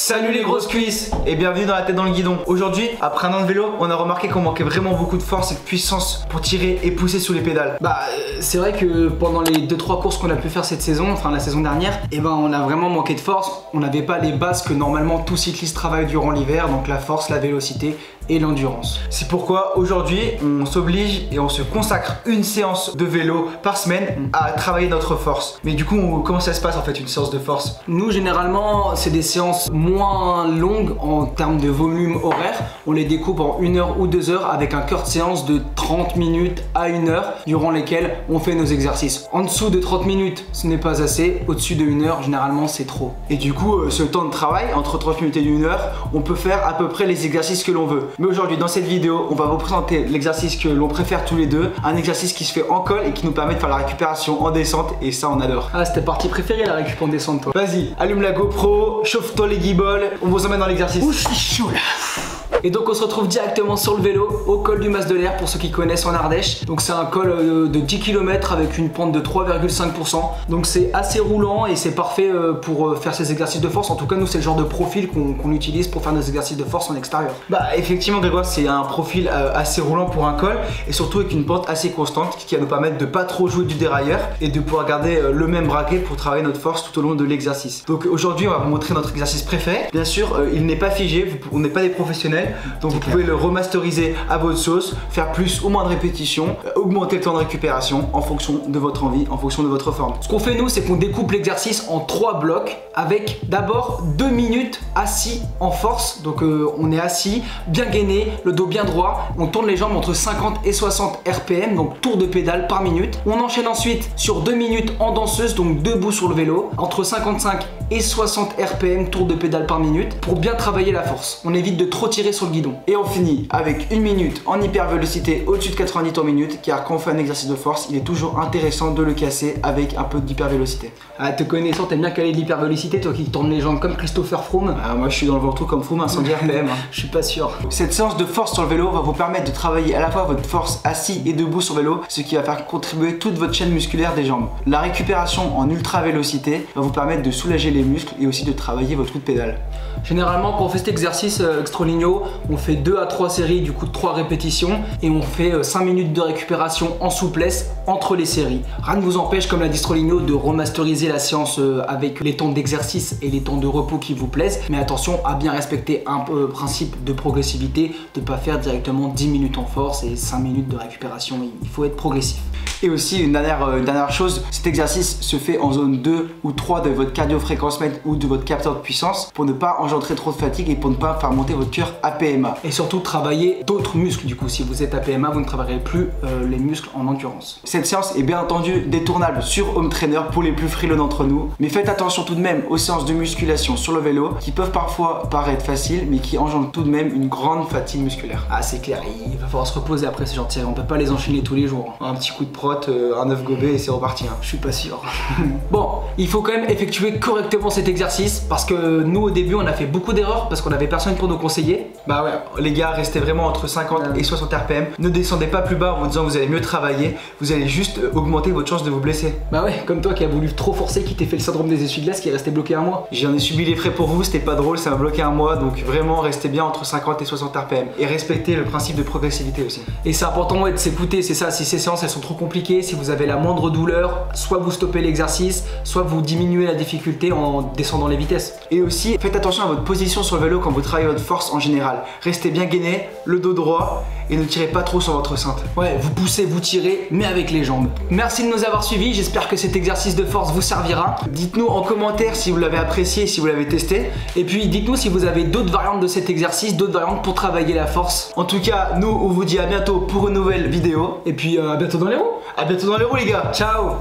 Salut les grosses cuisses et bienvenue dans la tête dans le guidon. Aujourd'hui, après un an de vélo, on a remarqué qu'on manquait vraiment beaucoup de force et de puissance pour tirer et pousser sous les pédales. C'est vrai que pendant les 2-3 courses qu'on a pu faire cette saison, enfin la saison dernière, on a vraiment manqué de force. On n'avait pas les bases que normalement tout cycliste travaille durant l'hiver, donc la force, la vélocité et l'endurance. C'est pourquoi aujourd'hui, on s'oblige et on se consacre une séance de vélo par semaine à travailler notre force. Mais du coup, comment ça se passe en fait une séance de force? Nous généralement, c'est des séances moins longues en termes de volume horaire. On les découpe en 1 heure ou 2 heures avec un cœur de séance de 30 minutes à 1 heure durant lesquelles on fait nos exercices. En dessous de 30 minutes, ce n'est pas assez. Au-dessus de 1 heure, généralement, c'est trop. Et du coup, ce temps de travail, entre 30 minutes et 1 heure, on peut faire à peu près les exercices que l'on veut. Mais aujourd'hui, dans cette vidéo, on va vous présenter l'exercice que l'on préfère tous les deux. Un exercice qui se fait en col et qui nous permet de faire la récupération en descente. Et ça, on adore. Ah, c'était partie préférée, la récup en descente, toi. Vas-y, allume la GoPro, chauffe-toi les guibolles. On vous emmène dans l'exercice. Ouh, je suis chaud là. Et donc on se retrouve directement sur le vélo au col du Mas de l'Air pour ceux qui connaissent en Ardèche. Donc c'est un col de 10 km avec une pente de 3,5%. Donc c'est assez roulant et c'est parfait pour faire ces exercices de force. En tout cas nous c'est le genre de profil qu'on utilise pour faire nos exercices de force en extérieur. Effectivement Grégoire, c'est un profil assez roulant pour un col et surtout avec une pente assez constante qui va nous permettre de pas trop jouer du dérailleur et de pouvoir garder le même braquet pour travailler notre force tout au long de l'exercice. Donc aujourd'hui on va vous montrer notre exercice préféré. Bien sûr il n'est pas figé, on n'est pas des professionnels. Donc vous pouvez le remasteriser à votre sauce, faire plus ou moins de répétitions, augmenter le temps de récupération en fonction de votre envie, en fonction de votre forme. Ce qu'on fait nous, c'est qu'on découpe l'exercice en 3 blocs avec d'abord 2 minutes assis en force. Donc on est assis, bien gainé, le dos bien droit. On tourne les jambes entre 50 et 60 RPM, donc tour de pédale par minute. On enchaîne ensuite sur 2 minutes en danseuse, donc debout sur le vélo, entre 55 et 60 RPM, tour de pédale par minute, pour bien travailler la force. On évite de trop tirer sur le guidon. Et on finit avec 1 minute en hyper vélocité au-dessus de 90 tours minute, car quand on fait un exercice de force, il est toujours intéressant de le casser avec un peu d'hyper vélocité. Ah, te connaissant, t'aimes bien caler de l'hyper vélocité, toi qui tournes les jambes comme Christopher Froome. Moi je suis dans le ventre comme Froome, 110 RPM. Je suis pas sûr. Cette séance de force sur le vélo va vous permettre de travailler à la fois votre force assis et debout sur le vélo, ce qui va faire contribuer toute votre chaîne musculaire des jambes. La récupération en ultra vélocité va vous permettre de soulager les muscles et aussi de travailler votre coup de pédale. Généralement quand on fait cet exercice extra-ligno, on fait 2 à 3 séries du coup de 3 répétitions et on fait 5 minutes de récupération en souplesse entre les séries. Rien ne vous empêche, comme l'a dit Stroligno, de remasteriser la séance avec les temps d'exercice et les temps de repos qui vous plaisent, mais attention à bien respecter un principe de progressivité, de ne pas faire directement 10 minutes en force et 5 minutes de récupération, il faut être progressif. Et aussi une dernière chose, cet exercice se fait en zone 2 ou 3 de votre cardio-fréquence-mètre ou de votre capteur de puissance pour ne pas engendrer trop de fatigue et pour ne pas faire monter votre cœur à PMA. Et surtout travailler d'autres muscles du coup. Si vous êtes à PMA, vous ne travaillerez plus les muscles en endurance. Cette séance est bien entendu détournable sur home trainer pour les plus frileux d'entre nous. Mais faites attention tout de même aux séances de musculation sur le vélo qui peuvent parfois paraître faciles mais qui engendrent tout de même une grande fatigue musculaire. Ah c'est clair, il va falloir se reposer après ces genres de séries. On peut pas les enchaîner tous les jours. Un petit coup de prot, un œuf gobé et c'est reparti. Je suis pas sûr. Bon, il faut quand même effectuer correctement cet exercice parce que nous au début on a fait beaucoup d'erreurs parce qu'on avait personne pour nous conseiller. Les gars, restez vraiment entre 50 et 60 RPM. Ne descendez pas plus bas en vous disant que vous allez mieux travailler. Vous allez juste augmenter votre chance de vous blesser. Comme toi qui a voulu trop forcer, qui t'est fait le syndrome des essuie-glaces, qui est resté bloqué 1 mois. J'en ai subi les frais pour vous, c'était pas drôle, ça m'a bloqué 1 mois. Donc vraiment restez bien entre 50 et 60 RPM. Et respectez le principe de progressivité aussi. Et c'est important de s'écouter, c'est ça. Si ces séances elles sont trop compliquées, si vous avez la moindre douleur, soit vous stoppez l'exercice, soit vous diminuez la difficulté en descendant les vitesses. Et aussi faites attention à votre position sur le vélo quand vous travaillez votre force en général. Restez bien gainé, le dos droit et ne tirez pas trop sur votre cintre. Vous poussez, vous tirez, mais avec les jambes. Merci de nous avoir suivis, j'espère que cet exercice de force vous servira. Dites-nous en commentaire si vous l'avez apprécié, si vous l'avez testé. Et puis dites-nous si vous avez d'autres variantes de cet exercice, d'autres variantes pour travailler la force. En tout cas, nous on vous dit à bientôt pour une nouvelle vidéo. Et puis à bientôt dans les roues. À bientôt dans les roues les gars. Ciao.